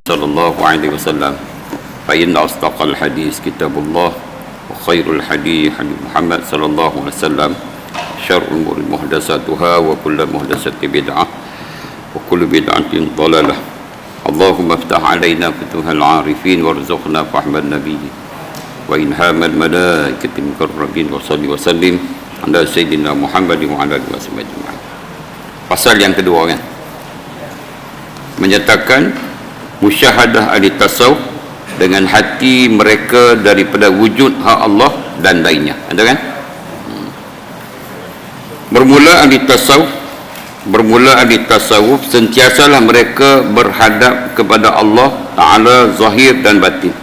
صلى الله عليه وسلم فإن أصدق الحديث كتاب الله وخير الحديث حديث محمد صلى الله عليه وسلم شر الأمور محدثاتها وكل محدثة بدعة وكل بدعة ضلالة اللهم افتح علينا فتوح العارفين وارزقنا فهم النبي وإلهام الملائكة المقربين وصلي وسلم على سيدنا محمد وعلى آله وصحبه أجمعين. Pasal yang kedua kan, menyatakan musyahadah ahli tasawuf dengan hati mereka daripada wujud hak Allah dan lainnya. Ada kan? Bermula ahli tasawuf sentiasalah mereka berhadap kepada Allah Ta'ala zahir dan batin.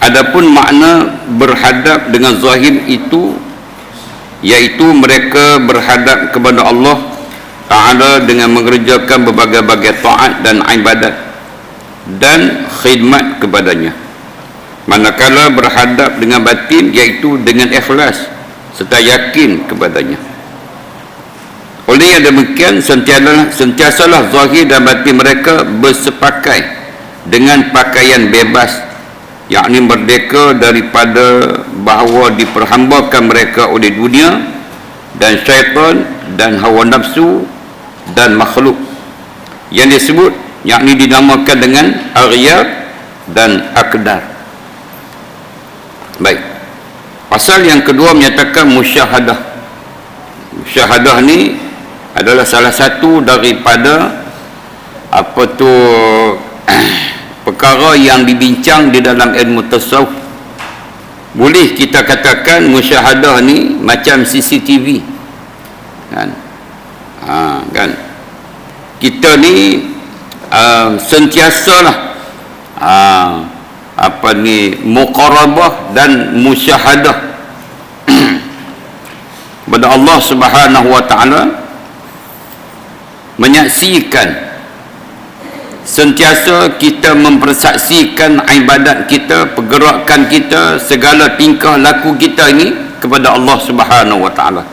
Adapun makna berhadap dengan zahir itu iaitu mereka berhadap kepada Allah Ta'ala dengan mengerjakan berbagai-bagai taat dan ibadat dan khidmat kepadanya. Manakala berhadap dengan batin iaitu dengan ikhlas serta yakin kepadanya. Oleh yang demikian sentiasalah zahir dan batin mereka bersepakai dengan pakaian bebas, yakni merdeka daripada bahawa diperhambakan mereka oleh dunia dan syaitan dan hawa nafsu dan makhluk yang disebut, yakni dinamakan dengan aghyar dan akdar. Baik, pasal yang kedua menyatakan musyahadah. Musyahadah ni adalah salah satu daripada perkara yang dibincang di dalam ilmu tasawuf. Boleh kita katakan musyahadah ni macam CCTV kan? Kan kita ni sentiasalah muqarabah dan musyahadah kepada Allah Subhanahu wa taala, menyaksikan, sentiasa kita mempersaksikan ibadat kita, pergerakan kita, segala tingkah laku kita ini kepada Allah Subhanahu wa taala.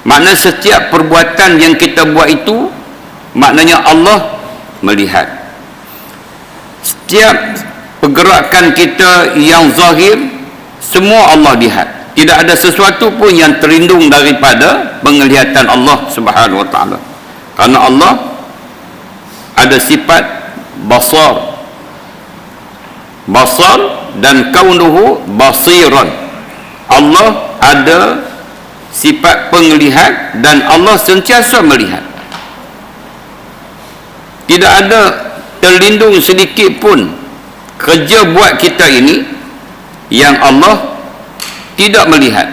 Makna setiap perbuatan yang kita buat itu maknanya Allah melihat. Setiap pergerakan kita yang zahir semua Allah lihat. Tidak ada sesuatu pun yang terlindung daripada penglihatan Allah Subhanahu wa taala. Karena Allah ada sifat basar dan kaunuhu basiran. Allah ada sifat penglihat dan Allah sentiasa melihat. Tidak ada terlindung sedikit pun kerja buat kita ini yang Allah tidak melihat.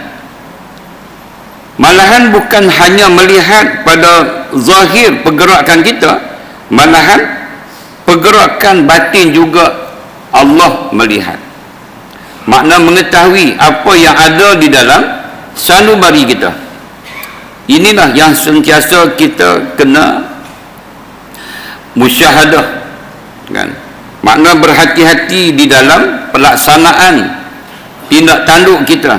Malahan bukan hanya melihat pada zahir pergerakan kita, malahan pergerakan batin juga Allah melihat. Makna mengetahui apa yang ada di dalam sanubari kita. Inilah yang sentiasa kita kena musyahadah kan? Makna berhati-hati di dalam pelaksanaan tindak tanduk kita,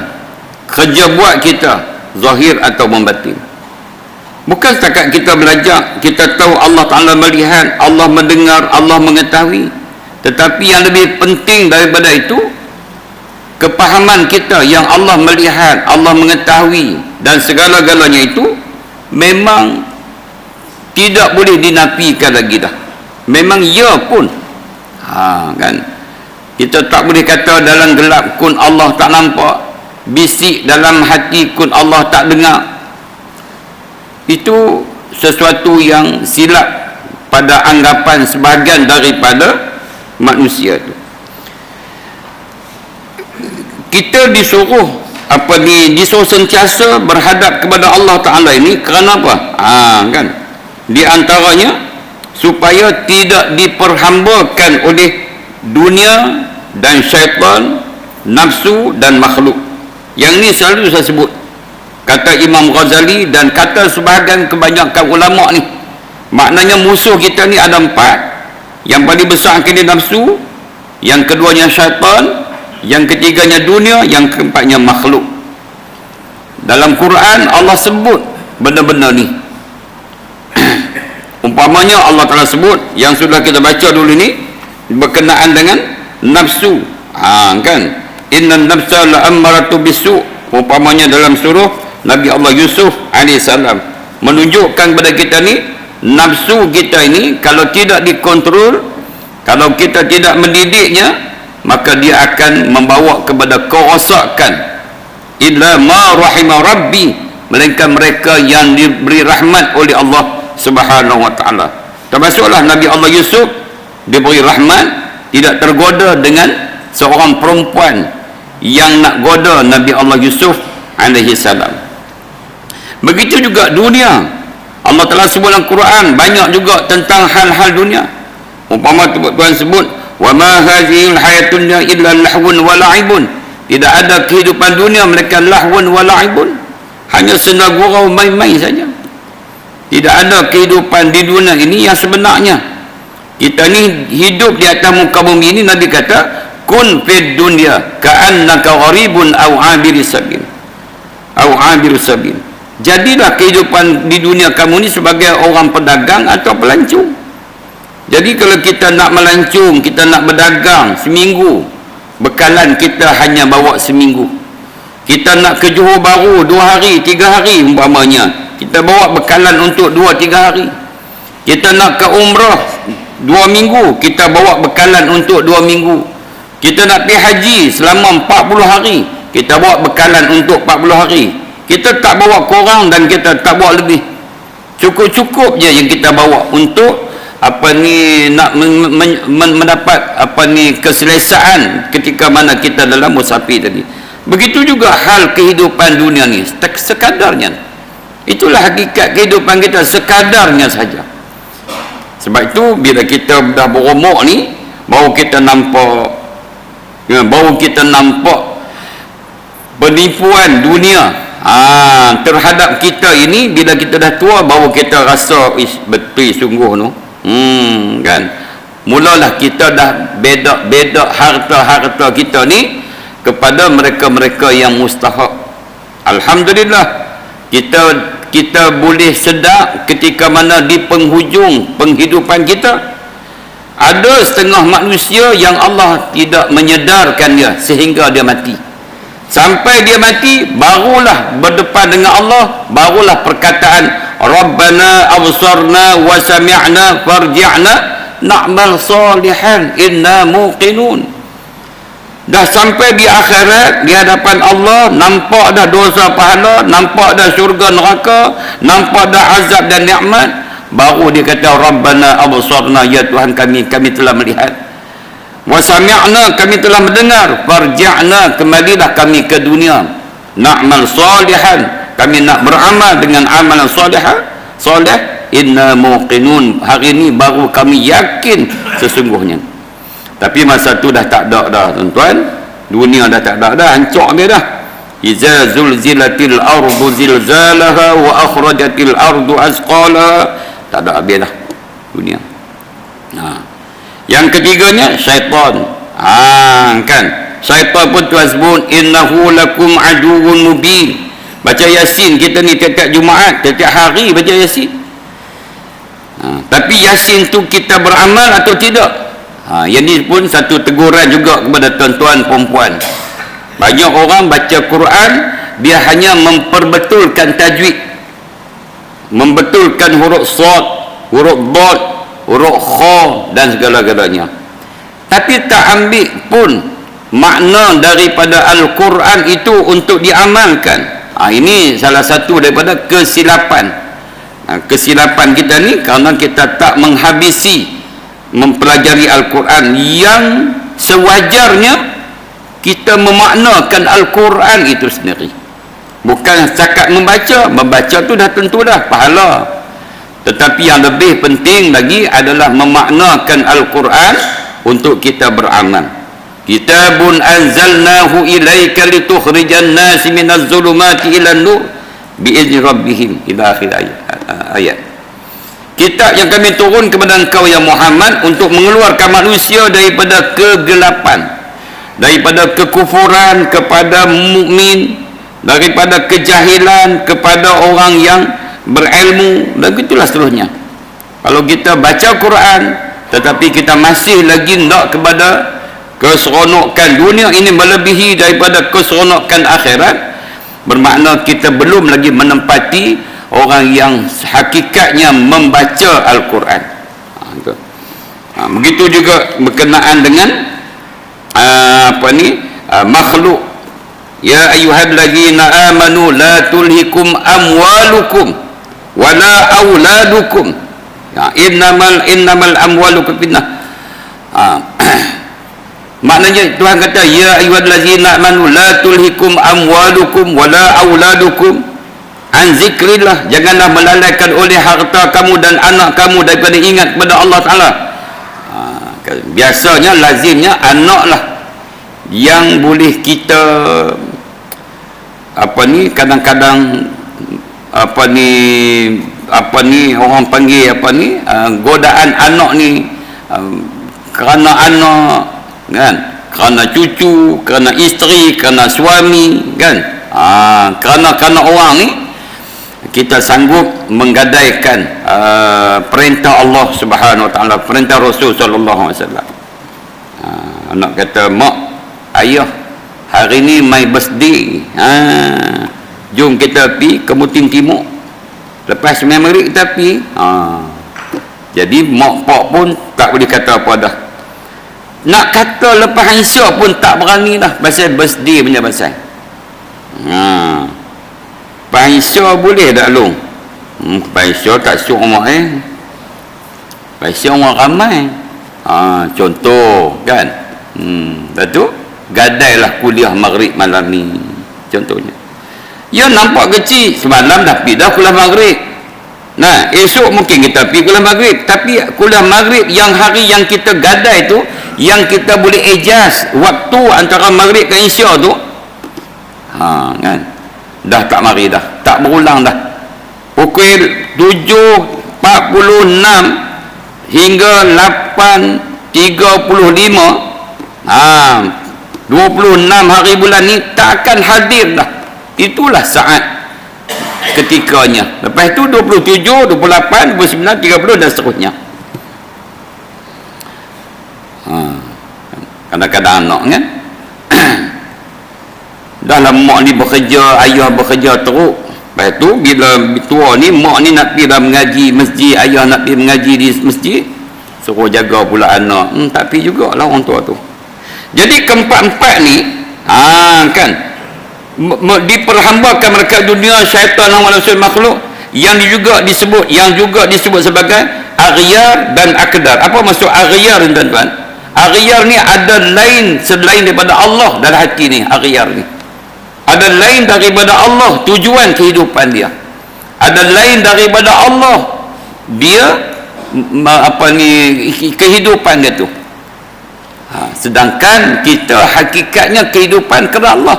kerja buat kita, zahir atau batin. Bukan setakat kita belajar, kita tahu Allah Ta'ala melihat, Allah mendengar, Allah mengetahui. Tetapi yang lebih penting daripada itu, kepahaman kita yang Allah melihat, Allah mengetahui dan segala-galanya itu memang tidak boleh dinafikan lagi dah. Memang ya pun. Kan? Kita tak boleh kata dalam gelap kun Allah tak nampak, bisik dalam hati kun Allah tak dengar. Itu sesuatu yang silap pada anggapan sebahagian daripada manusia itu. Kita disuruh disuruh sentiasa berhadap kepada Allah Ta'ala ini kerana apa? Kan? Di antaranya supaya tidak diperhambakan oleh dunia dan syaitan, nafsu dan makhluk. Yang ni selalu saya sebut, kata Imam Ghazali dan kata sebahagian kebanyakan ulama ni, maknanya musuh kita ni ada 4. Yang paling besar kini nafsu, yang keduanya syaitan, yang ketiganya dunia, yang keempatnya makhluk. Dalam Quran Allah sebut benda-benda ni. Umpamanya Allah Ta'ala sebut yang sudah kita baca dulu ni, berkenaan dengan nafsu. Kan, inna nafsa la'ammaratu bisu', umpamanya dalam surah Nabi Allah Yusuf alaihissalam, menunjukkan kepada kita ni, nafsu kita ini kalau tidak dikontrol, kalau kita tidak mendidiknya, maka dia akan membawa kepada kerosakan. Illa ma rahima rabbi, melainkan mereka yang diberi rahmat oleh Allah Subhanahu wa taala. Termasuklah Nabi Allah Yusuf diberi rahmat, tidak tergoda dengan seorang perempuan yang nak goda Nabi Allah Yusuf alaihi salam. Begitu juga dunia. Allah telah sebut dalam Quran banyak juga tentang hal-hal dunia. Umpama Tuhan sebut, wa ma hadhil hayatun illa lahwun wa la'ibun. Tidak ada kehidupan dunia melainkan lahwun wa la'ibun, hanya senda gurau, main-main saja. Tidak ada kehidupan di dunia ini yang sebenarnya. Kita ni hidup di atas muka bumi ini, Nabi kata, kun fid dunya ka'annaka gharibun aw 'abiri sabil. Aw 'abiru sabil. Jadilah kehidupan di dunia kamu ni sebagai orang pedagang atau pelancong. Jadi kalau kita nak melancong, kita nak berdagang seminggu, bekalan kita hanya bawa seminggu. Kita nak ke Johor Bahru 2 hari, 3 hari umpamanya, kita bawa bekalan untuk 2-3 hari. Kita nak ke umrah 2 minggu, kita bawa bekalan untuk 2 minggu. Kita nak pergi haji selama 40 hari, kita bawa bekalan untuk 40 hari. Kita tak bawa kurang dan kita tak bawa lebih. Cukup-cukup je yang kita bawa untuk nak mendapat keselesaan ketika mana kita dalam musafir tadi. Begitu juga hal kehidupan dunia ni, sekadarnya. Itulah hakikat kehidupan kita, sekadarnya saja. Sebab itu bila kita dah berumur ni, baru kita nampak penipuan dunia terhadap kita ini. Bila kita dah tua, baru kita rasa betul sungguh tu. Kan, mulalah kita dah bedak harta-harta kita ni kepada mereka-mereka yang mustahak. Alhamdulillah, kita boleh sedar ketika mana di penghujung penghidupan kita ada setengah manusia yang Allah tidak menyedarkan dia sehingga dia mati. Sampai dia mati, barulah berdepan dengan Allah, barulah perkataan Rabbana absarna wa sami'na farji'na na'mal salihan inna muqinun. Dah sampai di akhirat, di hadapan Allah, nampak dah dosa pahala, nampak dah syurga neraka, nampak dah azab dan nikmat, baru dia kata Rabbana absarna, ya Tuhan kami telah melihat, wa sami'na, kami telah mendengar, farji'na, kembalilah kami ke dunia, na'mal salihan, kami nak beramal dengan amalan soleh, inna muqinun, hari ini baru kami yakin sesungguhnya. Tapi masa tu dah tak ada dah tuan-tuan, dunia dah tak ada dah, hancur dia dah. Iza zulzilatil ardu zilzalaha wa akhrajatil ardu asqalaha, tak ada habis dah dunia. Yang ketiganya syaitan. Kan, syaitan pun Tuhan sebut innahu lakum aduwwun mubin. Baca Yasin kita ni tiap-tiap Jumaat, tiap-tiap hari baca Yasin. Tapi Yasin tu kita beramal atau tidak? Yang ni pun satu teguran juga kepada tuan-tuan perempuan. Banyak orang baca Quran, dia hanya memperbetulkan tajwid, membetulkan huruf sad, huruf dad, huruf kha dan segala-galanya. Tapi tak ambil pun makna daripada Al-Quran itu untuk diamalkan. Ini salah satu daripada kesilapan. Kesilapan kita ni kerana kita tak menghabisi mempelajari Al-Quran yang sewajarnya kita memaknakan Al-Quran itu sendiri. Bukan setakat membaca tu dah tentu dah pahala. Tetapi yang lebih penting lagi adalah memaknakan Al-Quran untuk kita beramal. Kitabun anzalnahu ilaika litukhrijan nasi minaz zulumati ilan nur biizni rabbihim ila akhir ayat. Kitab yang kami turun kepada engkau ya Muhammad untuk mengeluarkan manusia daripada kegelapan, daripada kekufuran kepada mukmin, daripada kejahilan kepada orang yang berilmu, dan itulah seterusnya. Kalau kita baca Quran, tetapi kita masih lagi nak kepada keseronokan dunia ini melebihi daripada keseronokan akhirat, bermakna kita belum lagi menempati orang yang hakikatnya membaca Al-Quran. Begitu juga berkenaan dengan makhluk. Ya ayyuhallazina amanu la tulhikum amwalukum wala auladukum. Innamal amwalukum fitnah. Maknanya Tuhan kata, ya ayyuhallazina amanu la tulhikum amwalukum wala auladukum an zikrillah. Janganlah melalaikan oleh harta kamu dan anak kamu daripada ingat kepada Allah Ta'ala. Biasanya lazimnya anaklah yang boleh kita kadang-kadang orang panggil godaan anak ni kerana anak kan, kerana cucu, kerana isteri, kerana suami kan, kerana orang ni kita sanggup menggadaikan perintah Allah Subhanahu Wa Taala, perintah Rasul sallallahu alaihi wasallam. Anak kata, mak, ayah, hari ni my birthday, jom kita pergi ke Mutim Timur, lepas sembahyang maghrib kita pergi. Jadi mak pak pun tak boleh kata apa dah, nak kata lepas Isyak pun tak berani dah, pasal birthday punya pasal. Lepas Isyak boleh tak long? Lepas Isyak tak suruh mak lepas Isyak orang ramai. Contoh kan, lepas tu gadailah kuliah maghrib malam ni contohnya. Ya nampak kecil, semalam dah pergi dah kuliah maghrib. Nah, esok mungkin kita pergi kuliah maghrib, tapi kuliah maghrib yang hari yang kita gadai tu, yang kita boleh adjust waktu antara maghrib dan Isyak tu, kan, dah tak mari dah, tak berulang dah. Pukul 7.46 hingga 8.35, 26 hari bulan ni tak akan hadir dah. Itulah saat ketikanya. Lepas tu 27, 28, 29, 30 dan seterusnya. Kadang-kadang anak kan dah lah mak ni bekerja, ayah bekerja teruk. Lepas tu bila tua ni, mak ni nak pergi dah mengaji masjid, ayah nak pergi mengaji di masjid, suruh jaga pula anak. Tak pergi jugalah orang tua tu. Jadi keempat-empat ni kan diperhambakan mereka dunia syaitan dan manusia makhluk yang juga disebut sebagai aghyar dan akdar. Apa maksud aghyar ni tuan-tuan? Aghyar ni ada lain selain daripada Allah dalam hati ni. Aghyar ni ada lain daripada Allah tujuan kehidupan dia, ada lain daripada Allah dia kehidupan dia tu. Sedangkan kita hakikatnya kehidupan kerana Allah.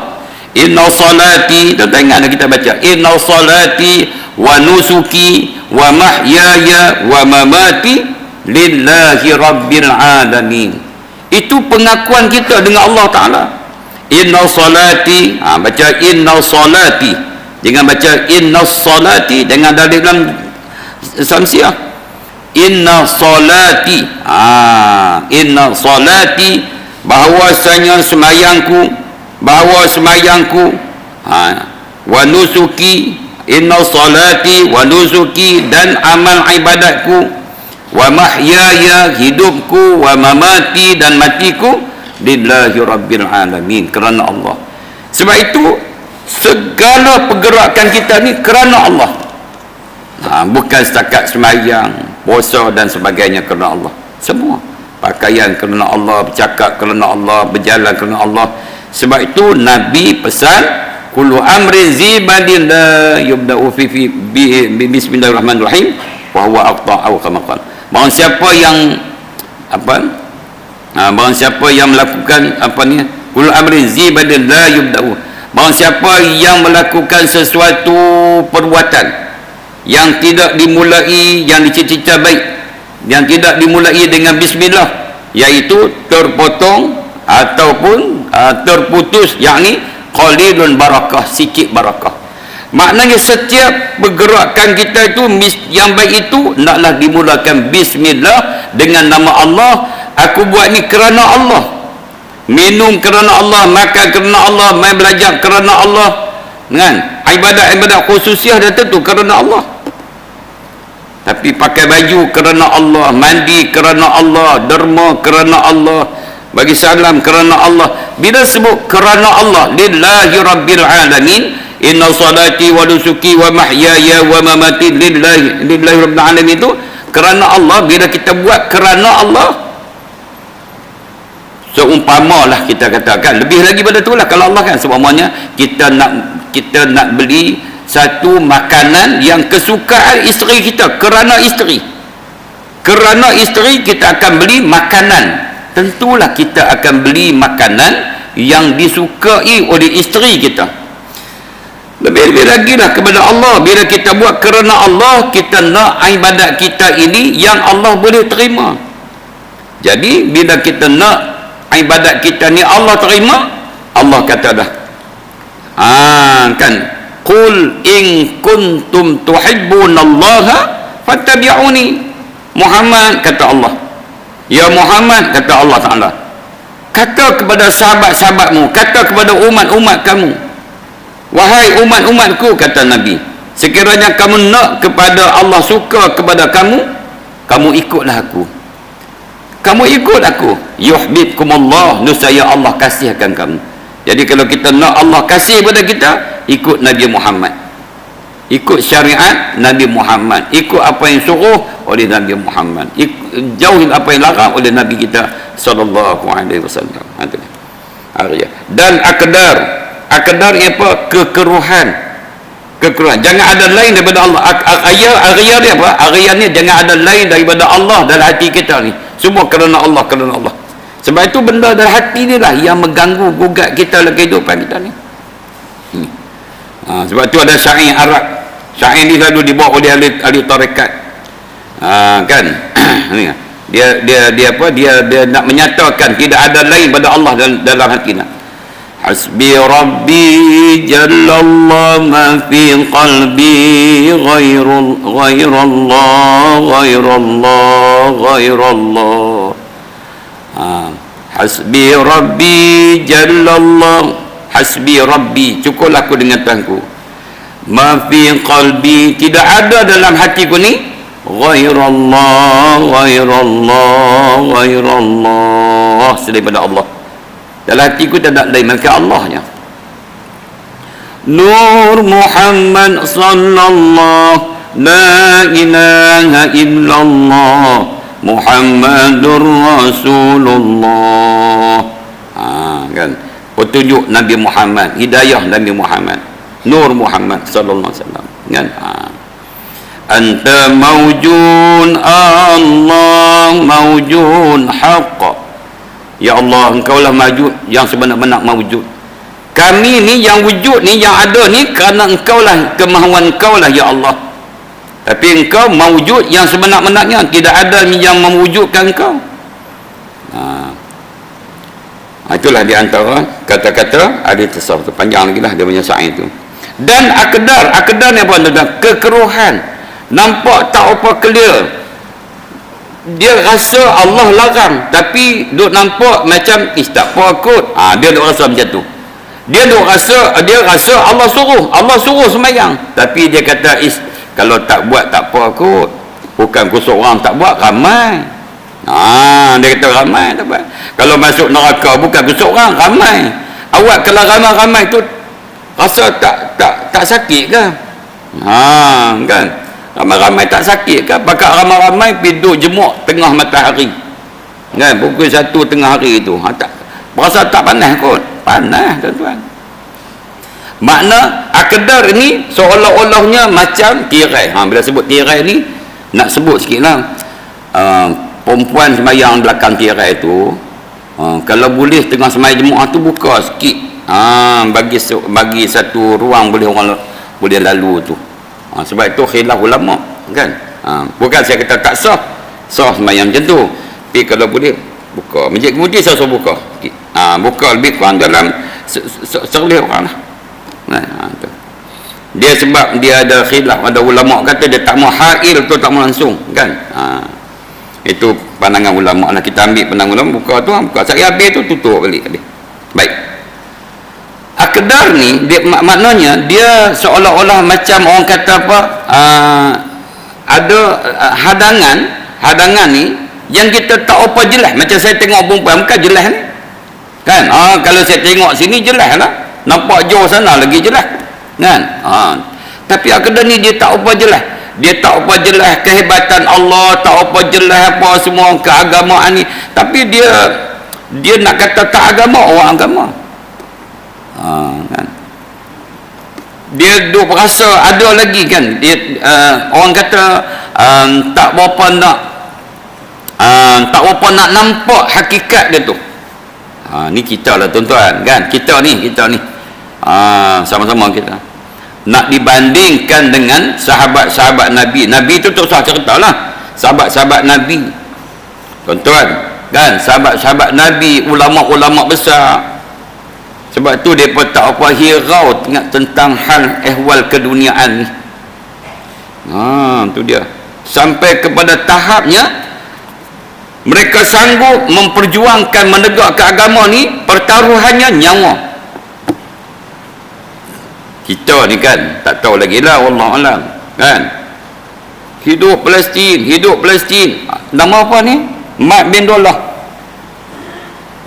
Inna salati, tuan-tuan ingat kita baca, inna salati wa nusuki wa mahyaya wa mamati lillahi rabbil alamin. Itu pengakuan kita dengan Allah Ta'ala. Inna salati, baca inna salati, jangan baca inna salati dengan dalil dalam samsiah. Inna salati, inna salati, bahawasanya semayangku, wa nusuki, inna salati wa nusuki, dan amal ibadatku, wa mahyaya, hidupku, wa mamati, dan matiku, lillahi rabbil alamin, kerana Allah. Sebab itu segala pergerakan kita ni kerana Allah, bukan setakat semayang, puasa dan sebagainya kerana Allah. Semua pakaian kerana Allah, bercakap kerana Allah, berjalan kerana Allah. Sebab itu Nabi pesan, kullu amrin zibadin la yubda'u fi bismillahirrahmanirrahim wa huwa aqta'u kama qala. Barang siapa yang barang siapa yang melakukan kullu amrin zibadin la yubda'u, barang siapa yang melakukan sesuatu perbuatan yang tidak dimulai, yang dicita-cita baik, yang tidak dimulai dengan bismillah, iaitu terpotong ataupun terputus, yakni qalilun barakah, sikit barakah. Maknanya setiap pergerakan kita itu yang baik itu naklah dimulakan bismillah dengan nama Allah, aku buat ni kerana Allah. Minum kerana Allah, makan kerana Allah, main belajar kerana Allah, kan? Ibadat-ibadat khususiah dah tentu kerana Allah. Tapi pakai baju kerana Allah, mandi kerana Allah, derma kerana Allah, bagi salam kerana Allah. Bila sebut kerana Allah, lillahi rabbil alamin, inna salati wa nusuki wa mahyaya wa mamati lillahi rabbil alamin, itu kerana Allah. Bila kita buat kerana Allah, seumpamalah kita katakan, lebih lagi pada itulah kalau Allah kan, seumpamanya kita nak beli satu makanan yang kesukaan isteri kita, kerana isteri kita akan beli makanan. Tentulah kita akan beli makanan yang disukai oleh isteri kita. Lebih-lebih lagi lah kepada Allah. Bila kita buat kerana Allah, kita nak ibadat kita ini yang Allah boleh terima. Jadi bila kita nak ibadat kita ni Allah terima, Allah kata dah, kan, qul in kuntum tuhibbunallaha fattabi'uni. Muhammad, kata Allah, ya Muhammad, kata Allah Ta'ala, kata kepada sahabat-sahabatmu, kata kepada umat-umat kamu, wahai umat-umatku, kata Nabi, sekiranya kamu nak kepada Allah suka kepada kamu, kamu ikutlah aku. Kamu ikut aku, yuhibbukumullah, nescaya Allah kasihkan kamu. Jadi kalau kita nak Allah kasih kepada kita, ikut Nabi Muhammad, ikut syariat Nabi Muhammad, ikut apa yang suruh oleh Nabi Muhammad, jauhi apa yang larang oleh Nabi kita sallallahu alaihi wasallam. Dan akdar ni apa? Kekeruhan. Jangan ada lain daripada Allah. Arya dia apa? Arya ni jangan ada lain daripada Allah dalam hati kita ni. Semua kerana Allah, kerana Allah. Sebab itu benda dalam hati ni lah yang mengganggu gugat kita dalam kehidupan kita ni. Sebab itu ada syair Arab. Syair ni selalu dibawa oleh ahli tarekat. Kan? Dia nak menyatakan tidak ada lain pada Allah dalam hati nak. Hasbi Rabbi Jallallah ma fi qalbi ghairallah. Hasbi Rabbi Jallallah, hasbi Rabbi, cukuplah aku dengan Tuhanku, ma fi qalbi, tidak ada dalam hatiku ni ghairallah selain pada Allah. Dalam hatiku tak ada lain melainkan Allahnya. Nur Muhammad sallallahu la ilaha illallah Muhammadur Rasulullah. Kan, petunjuk Nabi Muhammad, hidayah Nabi Muhammad, Nur Muhammad sallallahu alaihi wasallam, kan? Anta mawjun, Allah mawjun haqq. Ya Allah, engkaulah mawjud yang sebenar-benar mawjud. Kami ni yang wujud ni, yang ada ni, kerana engkaulah, kemahuan engkaulah ya Allah. Tapi engkau mawjud yang sebenar-benarnya, tidak ada yang mewujudkan engkau. Itulah di antara kata-kata ahli tasawuf. Panjang lagi lah dia punya syair itu. Dan akdar ni apa? Kekeruhan. Nampak tak apa clear. Dia rasa Allah larang, tapi duk nampak macam tak apa kot. Dia duk rasa macam tu. Dia rasa Allah suruh sembahyang, tapi dia kata kalau tak buat tak apa kot. Bukan aku seorang tak buat, ramai. Dia kata ramai tak buat. Kalau masuk neraka bukan aku seorang, ramai. Awak kalau ramai-ramai tu rasa tak sakit ke? Kan? Ramai-ramai tak sakit ke? Pakat ramai-ramai pergi duduk jemuk tengah matahari, kan, pukul 1 tengah hari tu, tak berasa tak panas kot? Panas, tuan-tuan. Makna akdar ni seolah-olahnya macam tirai. Bila sebut tirai ni, nak sebut sikit lah, perempuan sembahyang belakang tirai tu, kalau boleh tengah sembahyang Jumaat tu buka sikit, bagi satu ruang orang boleh lalu tu. Sebab itu khilaf ulama, kan? Bukan saya kata tak sah sembahyang macam tu, tapi kalau boleh buka. Masjid kemudian saya suruh buka sikit. Buka lebih kurang dalam serlih orang lah. Dia sebab dia ada khilaf, ada ulama kata dia tak mau hail tu, tak mau langsung, kan? Itu pandangan ulama lah. Kita ambil pandangan ulama, buka sehari habis tu tutup balik. Baik. Akdar ni dia, maknanya dia seolah-olah macam orang kata apa, ada hadangan ni yang kita tak apa jelas. Macam saya tengok perempuan bukan jelas ni kan, kalau saya tengok sini jelas lah, nampak jauh sana lagi jelas kan. Tapi akdar ni dia tak apa jelas. Dia tak apa jelas kehebatan Allah, tak apa jelas apa semua keagamaan ni, tapi dia nak kata tak agama, orang agama. Kan? Dia duk rasa ada lagi kan, dia orang kata tak berapa nak nampak hakikat dia tu. Ni kita lah tuan-tuan kan, kita ni sama-sama kita nak dibandingkan dengan sahabat-sahabat Nabi. Nabi tu tak usah cerita lah, sahabat-sahabat Nabi tuan-tuan kan, sahabat-sahabat Nabi, ulama-ulama besar. Sebab tu mereka tak apa hirau tentang hal ehwal keduniaan ni. Tu dia. Sampai kepada tahapnya mereka sanggup memperjuangkan menegakkan agama ni, pertaruhannya nyawa. Kita ni kan tak tahu lagi lah, wallahu alam kan. Hidup Palestin. Nama apa ni? Mat bin Dollah.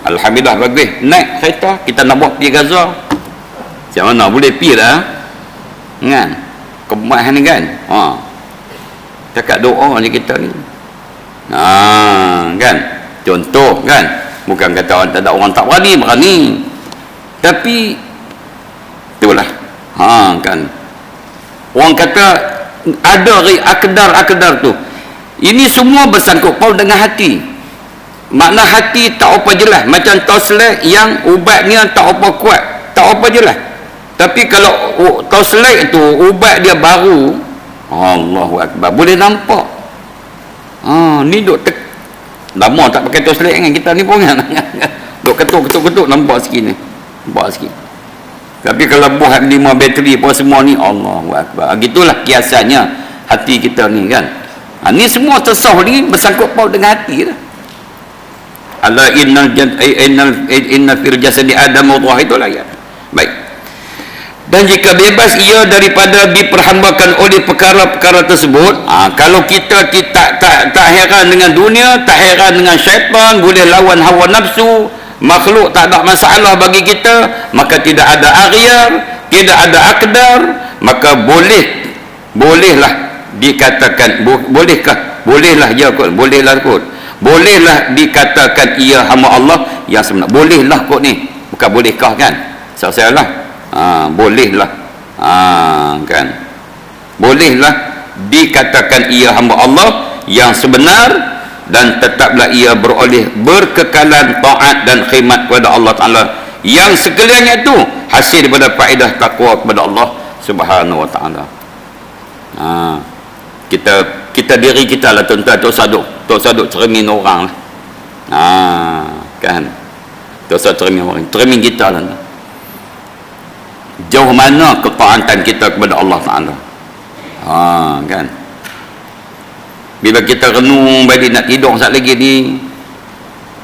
Alhamdulillah bagus, naik kereta kita nak buat pergi Gaza. Macam mana boleh pergi dah kan, kemahan ni kan. Cakap doa je kita ni kan, contoh kan, bukan kata orang tak ada, orang tak berani, tapi itulah kan, orang kata ada akdar tu. Ini semua bersangkut paut dengan hati. Makna hati tak apa jelas, macam toslet yang ubatnya tak apa kuat, tak apa jelas. Tapi kalau toslet tu ubat dia baru, Allahu Akbar, boleh nampak. Ni duk lama tak pakai toslet kan kita ni pun kan. Duk ketuk nampak sikit ni. Nampak sikit. Tapi kalau buat 5 bateri pun semua ni, Allahu Akbar. Gitulah kiasannya hati kita ni kan. Ni semua tasawuf ni bersangkut paut dengan hati dah. Ala inna fil jasadi adam mudghah, itulah ya. Baik. Dan jika bebas ia daripada diperhambakan oleh perkara-perkara tersebut, kalau kita tak heran dengan dunia, tak heran dengan syaitan, boleh lawan hawa nafsu, makhluk tak ada masalah bagi kita, maka tidak ada aghyar, tidak ada akdar, maka bolehlah dikatakan, bolehlah dikatakan ia hamba Allah yang sebenar. Bolehlah kot ni, bukan bolehkah kan, salah bolehlah kan, bolehlah dikatakan ia hamba Allah yang sebenar, dan tetaplah ia beroleh berkekalan taat dan khidmat kepada Allah Ta'ala, yang sekaliannya itu hasil daripada faedah takwa kepada Allah Subhanahu Wa Ta'ala. Kita diri kita lah tuan-tuan, tak usah duk cermin orang lah. Kan, tak usah cermin orang, cermin kita lah. Jauh mana ketaatan kita kepada Allah Ta'ala. Kan, bila kita renung balik nak tidur saat lagi ni,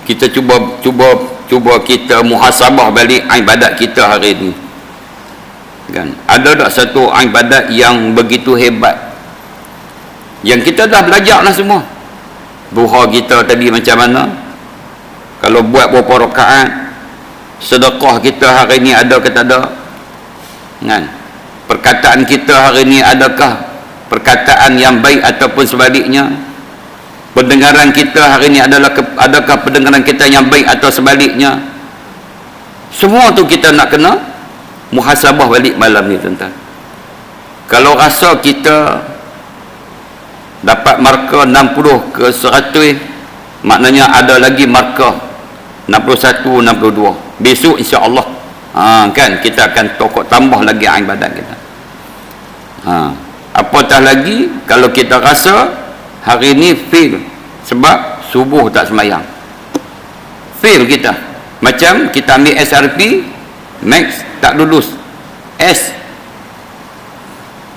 kita cuba kita muhasabah balik ibadat kita hari ni kan. Ada tak satu ibadat yang begitu hebat yang kita dah belajar lah semua? Duha kita tadi macam mana, kalau buat berapa rakaat, sedekah kita hari ni ada ke tak ada kan, perkataan kita hari ni adakah perkataan yang baik ataupun sebaliknya, pendengaran kita hari ni adakah pendengaran kita yang baik atau sebaliknya. Semua tu kita nak kena muhasabah balik malam ni tuan-tuan. Kalau rasa kita dapat markah 60 ke 100, maknanya ada lagi markah 61, 62. Besok insya-Allah kan kita akan tambah lagi ibadat kita. Apatah lagi kalau kita rasa hari ni fail sebab subuh tak semayang, fail kita, macam kita ambil SRP Max tak lulus, S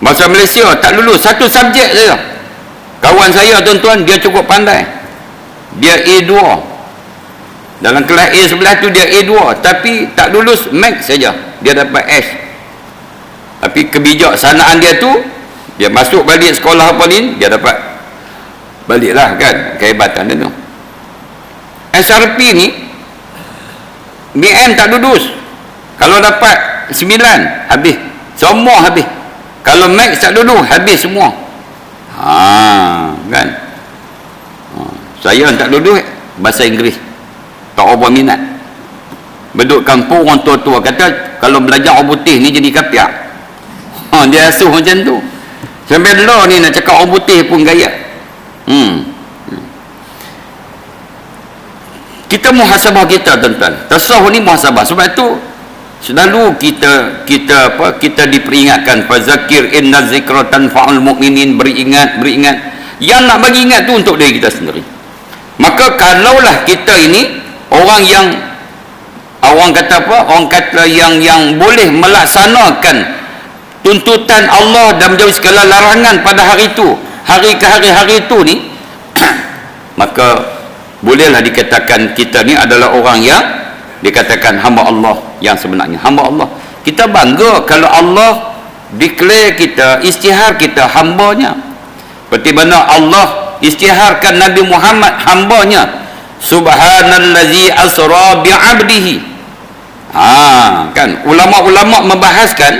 bahasa Malaysia tak lulus, satu subjek saja. Kawan saya tuan-tuan, dia cukup pandai, dia A2. Dalam kelas A sebelah tu dia A2, tapi tak lulus max saja, dia dapat S. Tapi kebijaksanaan dia tu, dia masuk balik sekolah apa ni, dia dapat baliklah kan, kehebatan dia tu. SRP ni BN tak lulus, kalau dapat 9 habis, semua habis. Kalau max tak lulus, habis semua. Kan. Saya tak lulus bahasa Inggeris, tak apa minat. Beduk kampung orang tua-tua kata kalau belajar orang putih ni jadi kapiak. Dia asuh macam tu. Sampai lah ni nak cakap orang putih pun gaya. Kita muhasabah kita, tuan-tuan. Tasawuf ni muhasabah. Sebab tu selalu kita diperingatkan, fazakir inna zikra tanfa'ul mu'minin, beringat. Yang nak bagi ingat tu untuk diri kita sendiri. Maka kalaulah kita ini orang kata yang boleh melaksanakan tuntutan Allah dan menjauhi segala larangan pada hari itu, hari ke hari itu ni, maka bolehlah dikatakan kita ni adalah orang yang dikatakan hamba Allah yang sebenarnya, hamba Allah. Kita bangga kalau Allah declare kita, isytihar kita hambanya. Seperti mana Allah isytiharkan Nabi Muhammad hambanya, subhanallazi asra bi'abdihi. Kan ulama-ulama membahaskan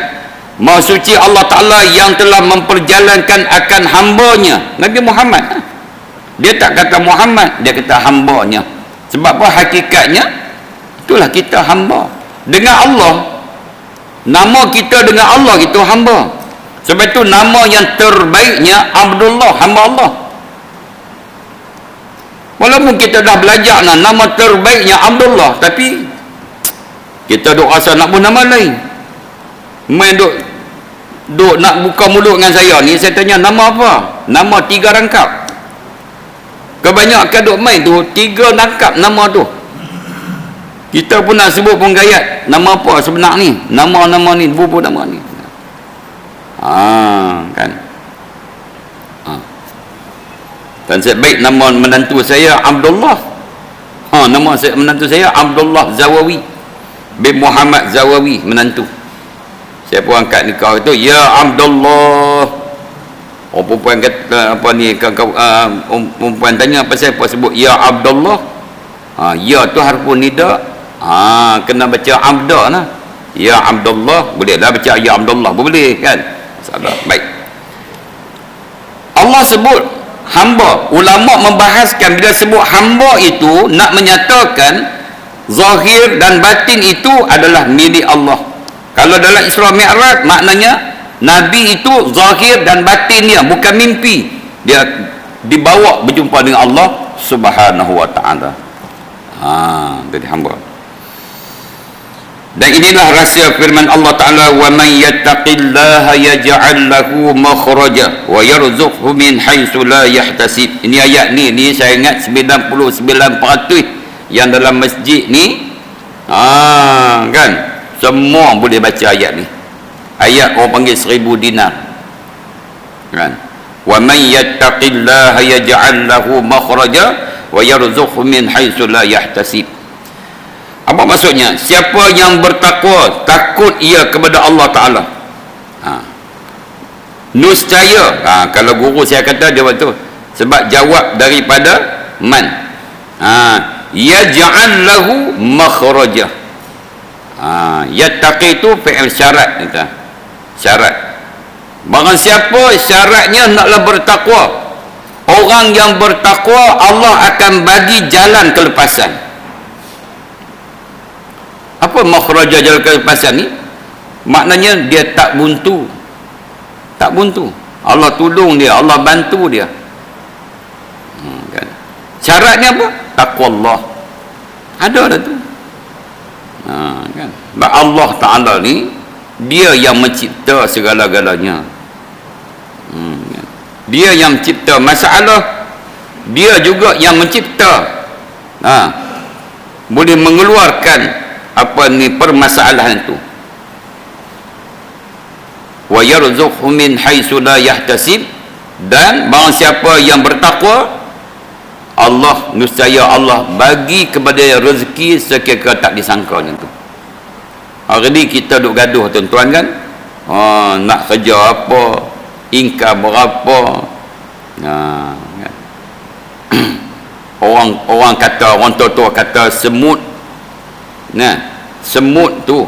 maha suci Allah Ta'ala yang telah memperjalankan akan hambanya Nabi Muhammad. Dia tak kata Muhammad, dia kata hambanya. Sebab apa? Hakikatnya itulah kita hamba dengan Allah. Nama kita dengan Allah itu hamba. Sebab itu nama yang terbaiknya Abdullah, hamba Allah. Walaupun kita dah belajar nama terbaiknya Abdullah, tapi kita duk rasa nak pun nama lain. Main duk nak buka mulut dengan saya ni, saya tanya nama apa? Nama 3 rangkap. Kebanyakan duk main tu 3 rangkap nama tu. Kita pun nak sebut pun gayat, nama apa sebenar ni? Nama-nama ni, bubu nama ni. Kan. Dan saya baik nama menantu saya Abdullah. Nama menantu saya Abdullah Zawawi bin Muhammad Zawawi, menantu. Saya pun angkat nikah itu, ya Abdullah. Orang perempuan kata apa ni, perempuan tanya apa saya sebut ya Abdullah. Ya tu harfun nida. Kena baca abda lah. Ya Abdullah, boleh dah baca ya Abdullah, boleh kan? Salah. Baik. Allah sebut hamba. Ulama membahaskan bila sebut hamba itu nak menyatakan zahir dan batin itu adalah milik Allah. Kalau dalam Isra Mi'raj maknanya Nabi itu zahir dan batinnya, bukan mimpi. Dia dibawa berjumpa dengan Allah Subhanahu wa ta'ala. Jadi hamba. Dan inilah rahsia firman Allah Ta'ala, wa man yattaqillaha yaj'al lahu makhraja wa yarzuqhu min haitsu la yahtasib. Ini ayat ni saya ingat 99% yang dalam masjid ni kan semua boleh baca ayat ni. Ayat orang panggil 1000 dinar kan. Wa man yattaqillaha yaj'al lahu makhraja wa yarzuqhu min haitsu la yahtasib. Apa maksudnya? Siapa yang bertakwa, takut ia kepada Allah Ta'ala, niscaya, kalau guru saya kata dia waktu sebab jawab daripada man, yaj'al lahu makhraja. Yattaqi itu fi'il syarat, kita syarat. Barang siapa syaratnya naklah bertakwa, orang yang bertakwa Allah akan bagi jalan kelepasan. Apa makhraja jalan kelepasan ni? Maknanya dia tak buntu. Tak buntu. Allah tolong dia, Allah bantu dia. Kan? Syaratnya apa? Takwa Allah. Ada dah tu. Kan? Sebab Allah Ta'ala ni dia yang mencipta segala-galanya. Kan? Dia yang mencipta masalah, dia juga yang mencipta. Boleh mengeluarkan apa ni permasalahan itu. Wa yarzuqhu min haitsu la yahtasib, dan barang siapa yang bertakwa Allah, niscaya Allah bagi kepada rezeki sekiranya tak disangkanya tu. Hari ni kita duk gaduh tuan-tuan kan, nak kerja apa, income berapa, kan? orang kata, orang tua-tua kata semut, nah, semut tu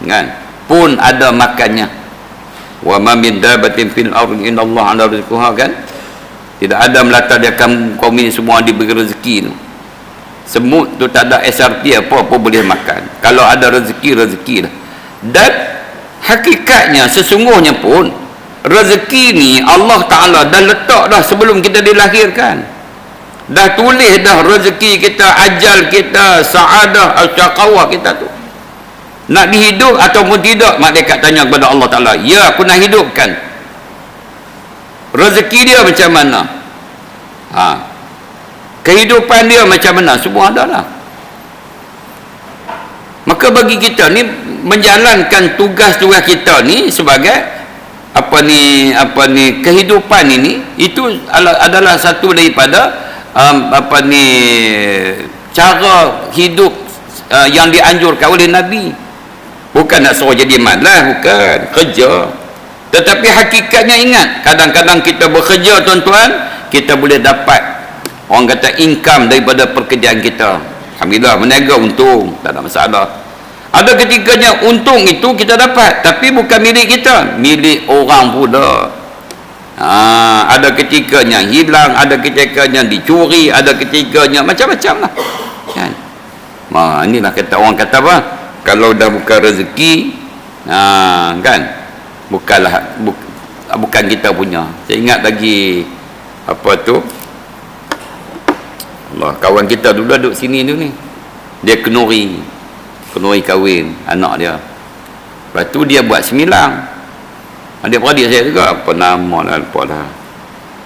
kan pun ada makannya. Wa ma min dabatin fil ardi innallaha 'ala rizqiha, kan? Tidak ada melata di akan kaum ini semua diberi rezeki tu. Semut tu tak ada SRP apa boleh makan. Kalau ada rezeki lah. Dan hakikatnya sesungguhnya pun rezeki ni Allah Ta'ala dah letak dah sebelum kita dilahirkan. Dah tulis dah rezeki kita, ajal kita, saadah, syaqawah kita tu. Nak dihidup ataupun tidak, malaikat tanya kepada Allah Ta'ala, ya aku nak hidupkan. Rezeki dia macam mana? Kehidupan dia macam mana? Semua ada lah. Maka bagi kita ni menjalankan tugas-tugas kita ni sebagai kehidupan ini, itu adalah satu daripada cara hidup yang dianjurkan oleh Nabi. Bukan nak suruh jadi malas, bukan, kerja. Tetapi hakikatnya ingat, kadang-kadang kita bekerja tuan-tuan, kita boleh dapat, orang kata, income daripada pekerjaan kita. Alhamdulillah, meniaga untung, tak ada masalah. Ada ketikanya untung itu kita dapat, tapi bukan milik kita, milik orang pula. Ada ketikanya hilang, ada ketikanya dicuri, ada ketikanya macam-macam lah, kan? Inilah kata orang kata apa, kalau dah bukan rezeki, kan, bukan kita punya. Saya ingat lagi apa tu, Allah, kawan kita dulu duduk sini tu ni, dia kenuri kahwin anak dia. Lepas tu dia buat semilang. Adik-beradik saya juga, apa nama lah, lupa dah.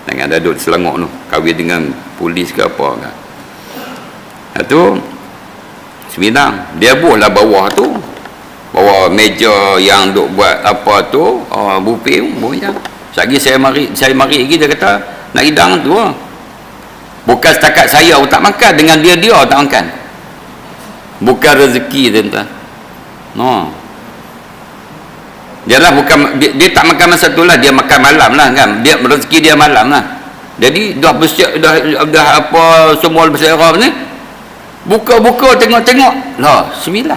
Dengan ada duduk Selangor tu, kahwin dengan polis ke apa kan. Lepas tu semilang, dia buatlah bawah tu, bawah meja yang duk buat apa tu, buping buatnya. Sekali saya mari lagi, dia kata nak hidang tu lah. Bukan setakat saya tak makan, dengan dia tak makan. Bukan rezeki tuan-tuan. Dia bukan, dia tak makan masa tu lah, dia makan malam lah kan. Dia rezeki dia malam lah. Jadi dah bersiap, dah apa semua bersera ni. Buka-buka tengok-tengok lah, 9.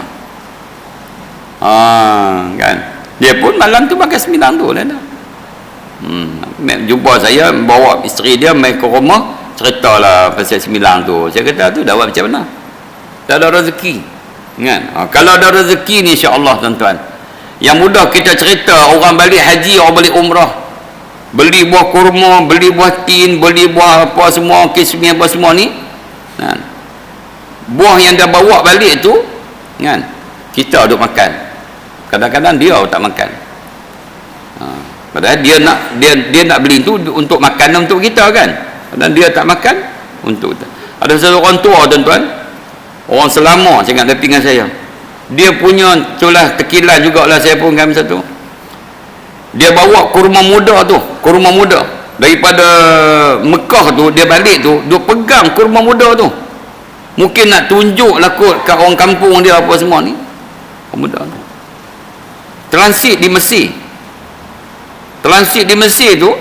Kan. Dia pun malam tu makan 9 tu lah dah. Jumpa saya, bawa isteri dia main ke rumah, ceritalah pasal 9 tu. Saya kata tu dah buat macam mana? Tak ada rezeki, kan? Kalau ada rezeki ni, insya-Allah tuan-tuan, yang mudah kita cerita, orang balik haji, orang balik umrah, beli buah kurma, beli buah tin, beli buah apa semua, kismi apa semua ni, kan? Buah yang dia bawa balik tu, kan, kita duk makan. Kadang-kadang dia tak makan. Padahal dia nak beli tu untuk makanan untuk kita, kan. Dan dia tak makan untuk kita. Ada satu orang tua tuan-tuan, orang Selama, saya ingat dia dengan saya. Dia punya itulah tekilan jugalah, saya pun kan satu. Dia bawa kurma muda tu, kurma muda daripada Mekah tu, dia balik tu, dia pegang kurma muda tu. Mungkin nak tunjuklah kot kat orang kampung dia apa semua ni. Muda tu. Transit di Mesir. Transit di Mesir tu,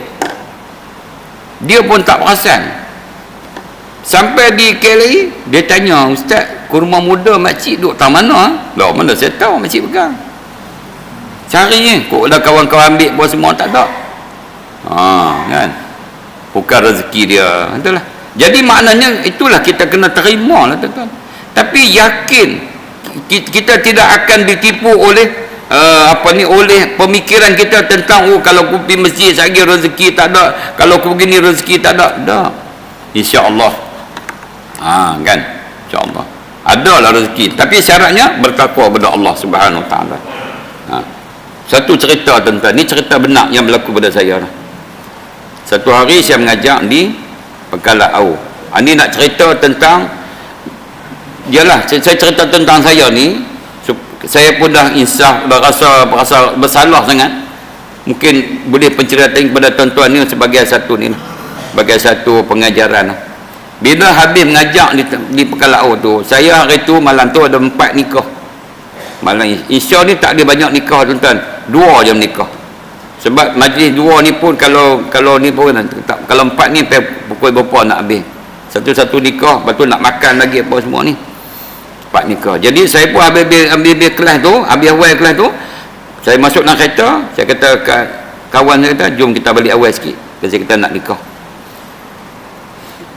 dia pun tak perasan. Sampai di KLI, dia tanya, "Ustaz, kurma muda makcik duduk tak mana?" Lah, mana saya tahu makcik pegang. Cari ni, kok dah kawan-kawan ambil pun semua tak ada. Kan? Bukan rezeki dia. Itulah. Jadi maknanya itulah kita kena terima lah tuan-tuan. Tapi yakin kita tidak akan ditipu oleh oleh pemikiran kita tentang kalau aku pergi masjid sehari rezeki tak ada, kalau aku begini rezeki tak ada. Dah. Insya-Allah. Kan? Insya-Allah. Adalah rezeki, tapi syaratnya bertakwa kepada Allah Subhanahu Wa Taala. Satu cerita tuan-tuan, ni cerita benar yang berlaku pada saya lah. Satu hari saya mengajak di Pekalat Au. Ini nak cerita tentang, yalah, saya cerita tentang saya ni. Saya pun dah insaf, dah rasa bersalah sangat. Mungkin boleh penceritaan kepada tuan-tuan ni sebagai satu ni lah, sebagai satu pengajaran lah. Bila habis mengajak di Pekalau tu, saya hari tu malam tu ada 4 nikah. Malam Isya ni tak ada banyak nikah tuan-tuan, 2 je nikah. Sebab majlis 2 ni pun kalau ni pun tak, kalau 4 ni pukul berapa nak habis. Satu-satu nikah, lepas tu nak makan lagi apa semua ni. 4 nikah. Jadi saya pun habis kelas tu, habis awal kelas tu, saya masuk dalam kereta, saya kata kat kawan saya kata, jom kita balik awal sikit. Kasi kita nak nikah.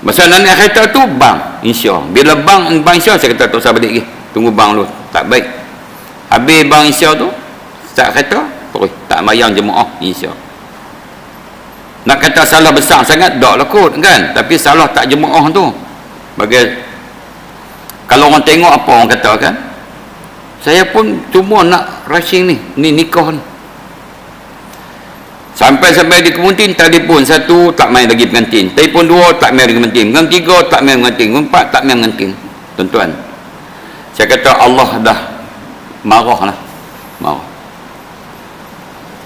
Masa nak naik kereta tu bang Isya. Bila bang Isya saya kata tak usah balik lagi. Tunggu bang dulu. Tak baik. Habis bang Isya tu start kereta, terus tak mayang jemaah Isya. Nak kata salah besar sangat tak lah kot kan. Tapi salah tak jemaah tu. Kalau orang tengok apa orang kata kan. Saya pun cuma nak rushing ni nikah ni. Sampai di kemudian telefon 1 tak main lagi pengantin, telefon 2 tak main lagi pengantin, dengan 3 tak main pengantin, 4 tak main pengantin. Tuan-tuan, saya kata Allah dah marah lah, marah.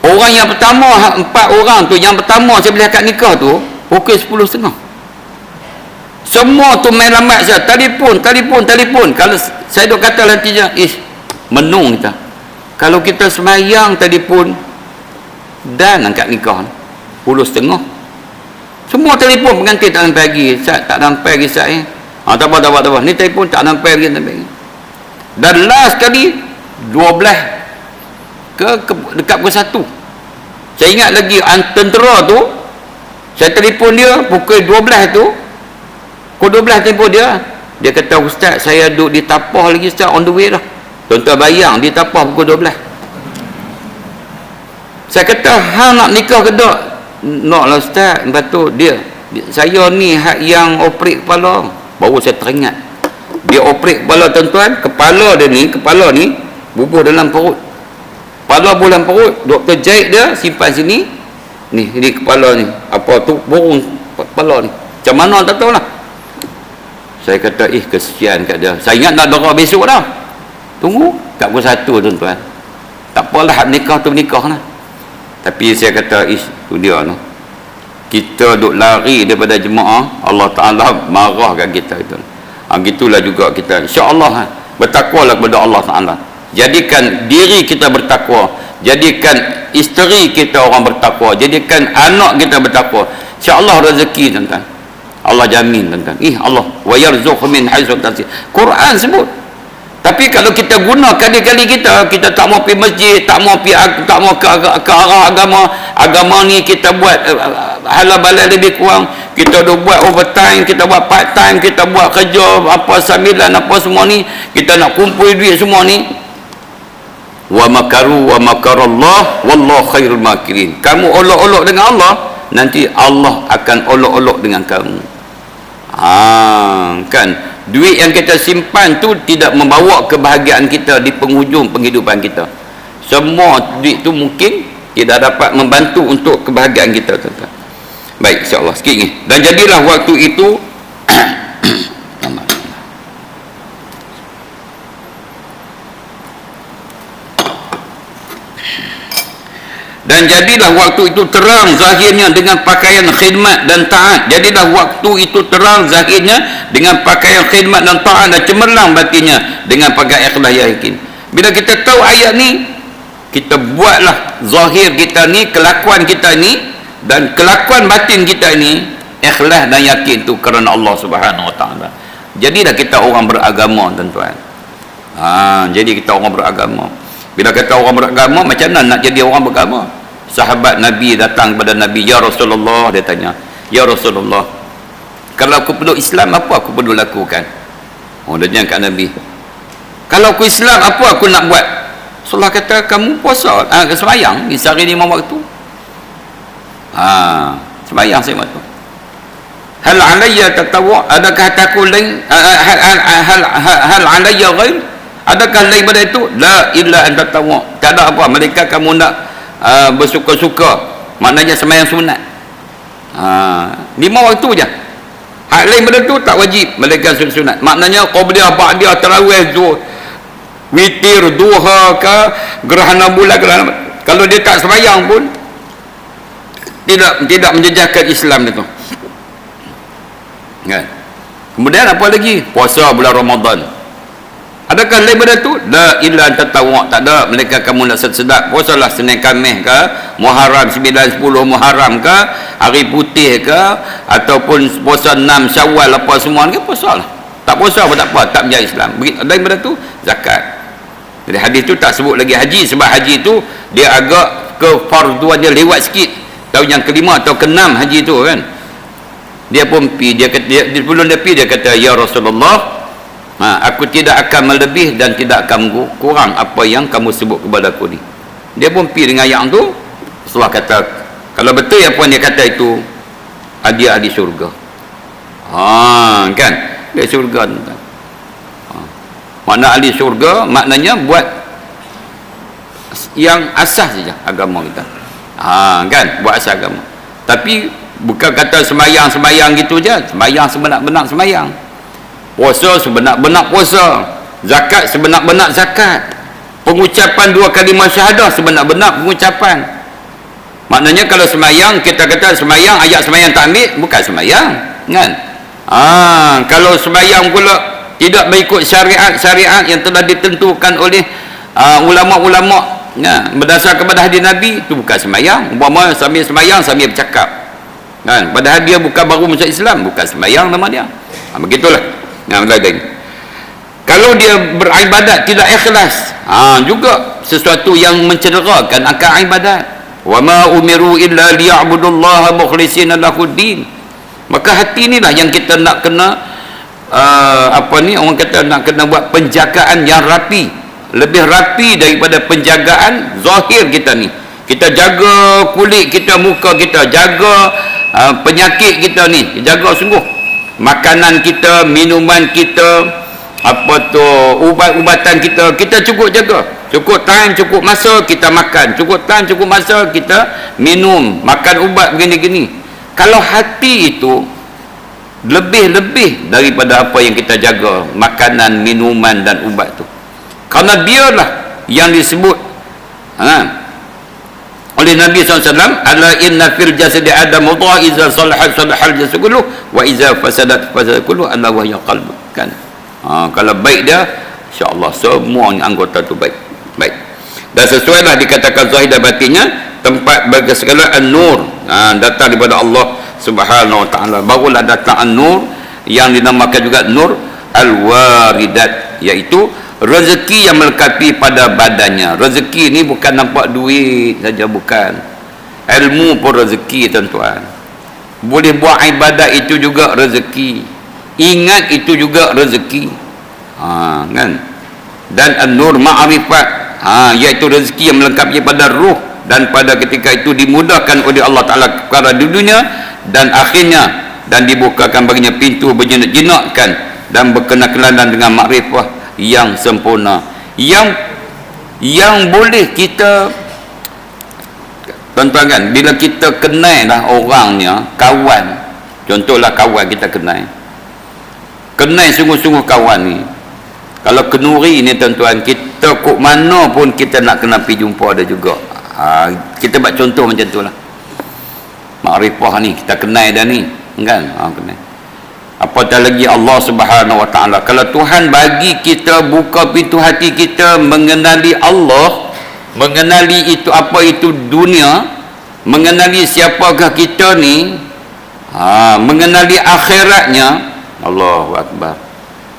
Orang yang pertama 4 orang tu, yang pertama saya boleh akad nikah tu pukul 10.30. Semua tu main lambat saya, telefon. Kalau saya duk kata nanti je, menung kita. Kalau kita semayang telefon dan angkat nikah 10.30. Semua telefon pengantin tak sampai lagi. Tak sampai lagi saya. Tak apa. Ni telefon tak sampai lagi. Dan last kali 12 dekat pukul 1. Saya ingat lagi tentera tu, saya telefon dia pukul 12 tu. Pukul 12 telefon dia. Dia kata, Ustaz, saya duduk di Tapah lagi, Ustaz, on the way dah. Tuan-tuan bayang, di Tapah pukul 12. Saya kata, hang nak nikah ke tak? Nak lah Ustaz. Lepas tu saya ni hak yang operate kepala. Baru saya teringat, dia operate kepala tuan-tuan. Kepala ni bubuh dalam perut. Kepala dalam perut, doktor jahit dia, simpan sini. Ni kepala ni. Apa tu? Burung kepala ni. Macam mana tak tahu lah. Saya kata, kesian kat dia. Saya ingat nak doa besok dah. Tunggu kat pukul 1 tuan-tuan. Tak apalah, nikah tu nikah lah. Tapi saya kata, tu dia tu. Kita duk lari daripada jemaah, Allah Ta'ala marahkan kita itu. Gitulah juga kita, insya-Allah bertakwalah kepada Allah Ta'ala. Jadikan diri kita bertakwa, jadikan isteri kita orang bertakwa, jadikan anak kita bertakwa. Insya-Allah rezeki tuan-tuan, Allah jamin tuan-tuan. Allah wa yarzuqhu min haitsu la yahtasib. Quran sebut. Tapi kalau kita guna kali-kali kita tak mau pergi masjid, tak mau ke arah agama ni, kita buat halal balai lebih kurang, kita dah buat overtime, kita buat part time, kita buat kerja apa sambilan apa semua ni, kita nak kumpul duit semua ni. Wa makaru wa makarallah wallahu khairul makirin. Kamu olok-olok dengan Allah, nanti Allah akan olok-olok dengan kamu. Kan duit yang kita simpan tu tidak membawa kebahagiaan kita di penghujung penghidupan kita. Semua duit tu mungkin tidak dapat membantu untuk kebahagiaan kita, tuan-tuan. Baik, insya-Allah sikit ni. Dan jadilah waktu itu dan jadilah waktu itu terang zahirnya dengan pakaian khidmat dan taat. Jadilah waktu itu terang zahirnya dengan pakaian khidmat dan taat, dan cemerlang batinnya dengan pakaian ikhlas yakin. Bila kita tahu ayat ni, kita buatlah zahir kita ni, kelakuan kita ni, dan kelakuan batin kita ni ikhlas dan yakin tu kerana Allah Subhanahu Wa Taala. Jadilah kita orang beragama, tuan-tuan. Jadi kita orang beragama. Bila kata orang beragama, macam mana nak jadi orang beragama? Sahabat Nabi datang kepada Nabi, ya Rasulullah, dia tanya, ya Rasulullah, kalau aku peluk Islam, apa aku perlu lakukan? Dia tanya kat Nabi, kalau aku Islam, apa aku nak buat? Rasulullah kata, kamu puasa, sembahyang di sehari 5 waktu. Sembahyang 5 waktu. Hal alayya tatawwu', adakah takut lain? Hal alayya ghair? Adakah lain pada itu? La illa an tatawwu'. Tak ada apa, mereka kamu nak bersuka-suka, maknanya sembahyang sunat. 5 waktu je. Hak lain benda tu tak wajib, mereka sunat. Maknanya qabliyah, ba'diyah, tarawih, witir, duha ke gerhana bulan, kalau dia tak sembahyang pun tidak menjejaskan Islam itu. Kan? Kemudian apa lagi? Puasa bulan Ramadan. Adakah lain daripada tu? La illa tatawwa', tak ada, mereka kamu nak sedap. Puasalah Senin Khamis ke, Muharram 9 10 Muharram ke, hari putih ke, ataupun puasa 6 Syawal apa semua ni, puasalah. Tak puasa pun tak apa, tak menjadi Islam. Begitu lain daripada tu, zakat. Jadi hadis tu tak sebut lagi haji, sebab haji tu dia agak kefarduan dia lewat sikit. Tahun yang kelima atau keenam haji tu kan. Dia pun pi, dia sebelum dia pi dia kata, ya Rasulullah, aku tidak akan melebih dan tidak akan kurang apa yang kamu sebut kepada aku ni. Dia pun pergi dengan yang tu. Rasulullah kata, kalau betul apa yang dia kata itu, dia ahli syurga. Kan, dia syurga. Makna ahli syurga maknanya buat yang asas saja agama kita. Kan, buat asas agama. Tapi bukan kata sembahyang gitu je. Sembahyang sebenar-benar sembahyang, puasa sebenar-benar puasa, zakat sebenar-benar zakat, pengucapan 2 kalimah syahadah sebenar-benar pengucapan. Maknanya kalau sembahyang, kita kata sembahyang, ayat sembahyang tak ambil, bukan sembahyang kan. Kalau sembahyang pula tidak mengikut syariat yang telah ditentukan oleh ulama-ulama berdasar kepada hadis Nabi, itu bukan sembahyang. Umpama sambil sembahyang sambil bercakap kan, padahal dia bukan baru masuk Islam, bukan sembahyang nama dia. Begitulah. Kalau dia beribadat tidak ikhlas, juga sesuatu yang mencederakan akan ibadat. Wa ma umiru illa liya'budullaha mukhlishina lahuddin. Maka hati inilah yang kita nak kena orang kata nak kena buat penjagaan yang rapi, lebih rapi daripada penjagaan zahir kita ni. Kita jaga kulit kita, muka kita, jaga penyakit kita ni, jaga sungguh. Makanan kita, minuman kita, ubat-ubatan kita cukup jaga. Cukup time, cukup masa kita makan, cukup time, cukup masa kita minum, makan ubat begini-gini. Kalau hati itu lebih-lebih daripada apa yang kita jaga, makanan, minuman dan ubat tu. Kerana dialah yang disebut oleh Nabi SAW, ala inna fil jasadi adam mudghah iza salahat salahal jasad kulluh wa iza fasadat fasada kulluh ala wa hiya qalbu. Kan, kalau baik dia, insya-Allah semua anggota tu baik. Dan sesuailah dikatakan zahir dan batinnya, tempat bagi segala an-nur datang daripada Allah Subhanahu wa taala. Barulah datang an-nur yang dinamakan juga nur al-waridat, iaitu rezeki yang melengkapi pada badannya. Rezeki ni bukan nampak duit saja, bukan. Ilmu pun rezeki, tuan-tuan. Boleh buat ibadat itu juga rezeki. Ingat itu juga rezeki. Kan? Dan an-nur ma'rifat, iaitu rezeki yang melengkapi pada ruh, dan pada ketika itu dimudahkan oleh Allah Ta'ala perkara di dunia dan akhirnya, dan dibukakan baginya pintu berjinak-jinakkan dan berkenalan dengan makrifah yang sempurna, yang boleh kita, tuan-tuan kan, bila kita kenal lah orangnya, kawan, contohlah kawan kita kenal sungguh-sungguh kawan ni, kalau kenuri ni tuan-tuan, kita kok mana pun kita nak kena pergi jumpa dia juga. Kita buat contoh macam tu lah. Makrifah ni kita kenal dia ni kan, kenal. Apatah lagi Allah Subhanahu wa taala. Kalau Tuhan bagi kita buka pintu hati kita mengenali Allah, mengenali itu apa itu dunia, mengenali siapakah kita ni, mengenali akhiratnya, Allahu akbar.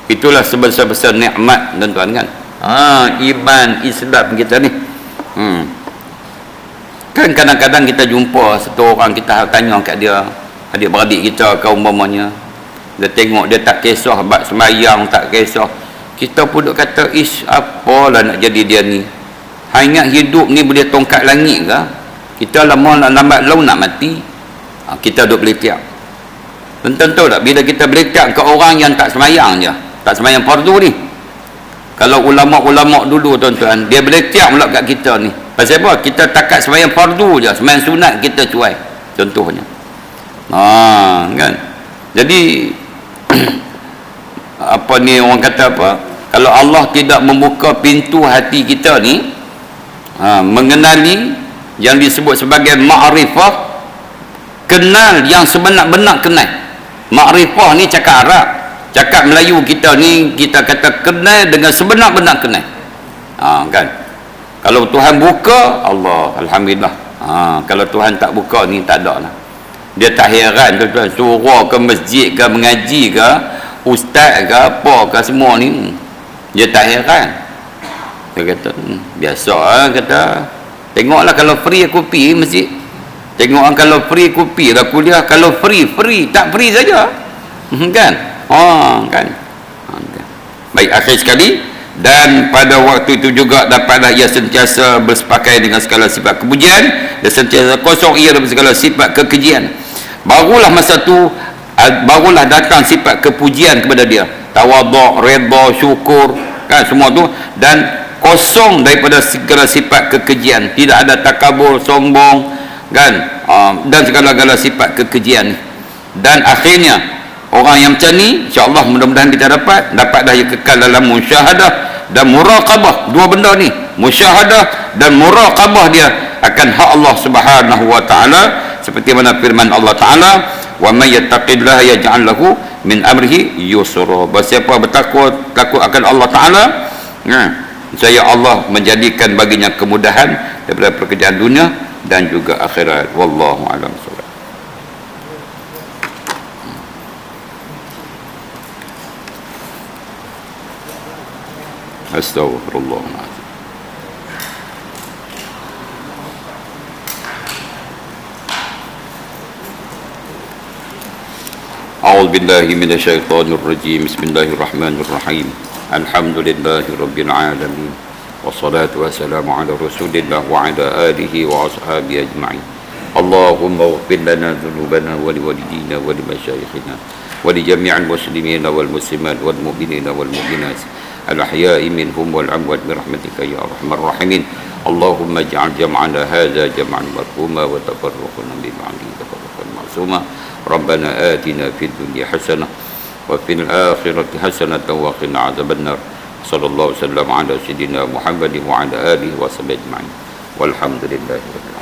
Itulah sebesar-besar nikmat, tuan-tuan kan. Iman Islam kita ni. Kan kadang-kadang kita jumpa satu orang, kita tanya kat dia, adik-beradik kita kau umpamanya, dia tengok dia tak kisah bab sembahyang, tak kisah, kita pun duk kata, apalah nak jadi dia ni, ingat hidup ni boleh tongkat langit ke? Kita lambat laun nak mati. Kita duk belitiak. Tentu tak, bila kita belitiak ke orang yang tak sembahyang je, tak sembahyang fardu ni, kalau ulama-ulama dulu tuan-tuan, dia belitiak pula kat kita ni. Pasal apa? Kita takat sembahyang fardu je, sembahyang sunat kita cuai, contohnya. Kan? Jadi apa ni orang kata apa? Kalau Allah tidak membuka pintu hati kita ni, mengenali yang disebut sebagai ma'rifah, kenal yang sebenar-benar kenal. Ma'rifah ni cakap Arab, Cakap Melayu kita ni, kita kata kenal dengan sebenar-benar kenal. Kan? Kalau Tuhan buka, Allah, Alhamdulillah. Kalau Tuhan tak buka ni, tak ada lah. Dia tak heran tuan-tuan, suruh ke masjid ke, mengaji ke, ustaz ke, apa ke, semua ni. Dia tak heran. Dia kata, biasa lah, kata. Tengoklah kalau free aku pergi masjid. Tengok kalau free aku pergi lah kuliah. Kalau free, tak free saja. Kan? Kan? Baik, akhir sekali. Dan pada waktu itu juga dapatlah ia sentiasa bersepakai dengan segala sifat kepujian dan sentiasa kosong ia dengan segala sifat kekejian. Barulah masa tu, barulah datang sifat kepujian kepada dia. Tawaduk, redha, syukur, kan, semua tu. Dan kosong daripada segala sifat kekejian. Tidak ada takabur, sombong, kan, dan segala-gala sifat kekejian. Dan akhirnya orang yang macam ni, insya-Allah mudah-mudahan kita dapat dah ia kekal dalam musyahadah dan muraqabah. Dua benda ni, musyahadah dan muraqabah dia akan hak Allah Subhanahu wa taala, seperti mana firman Allah taala, wa may yattaqillaha yaj'al lahu min amrihi yusra. Siapa bertakut akan Allah taala, saya Allah menjadikan baginya kemudahan daripada pekerjaan dunia dan juga akhirat. Wallahu a'lam bissawab. Astaghfirullahaladzim. A'udzu billahi minasyaitonir rajim. Bismillahirrahmanirrahim. Alhamdulillahi rabbil alamin. Wassalatu wassalamu ala Rasulillah wa ala alihi wa ashabihi ajma'in. Allahumma ighfir lana dhunubana wa liwalidina wa limasyayikhina wa li jami'il muslimina wal muslimat wal mu'minina wal mu'minat al-ahya'i minhum wal amwat bi rahmatika ya arhamar rahimin. Allahumma ij'al jam'ana hadza jam'an marhuma wa tafarruqana min ba'di tafarruqan ma'suma. Rabbana atina fid dunya hasanah wa fil akhirati hasanah wa qina adzabannar. Sallallahu alaihi wasallam ala sayyidina Muhammadin wa ala alihi wa sahbihi ajma'in. Walhamdulillahi rabbil alamin.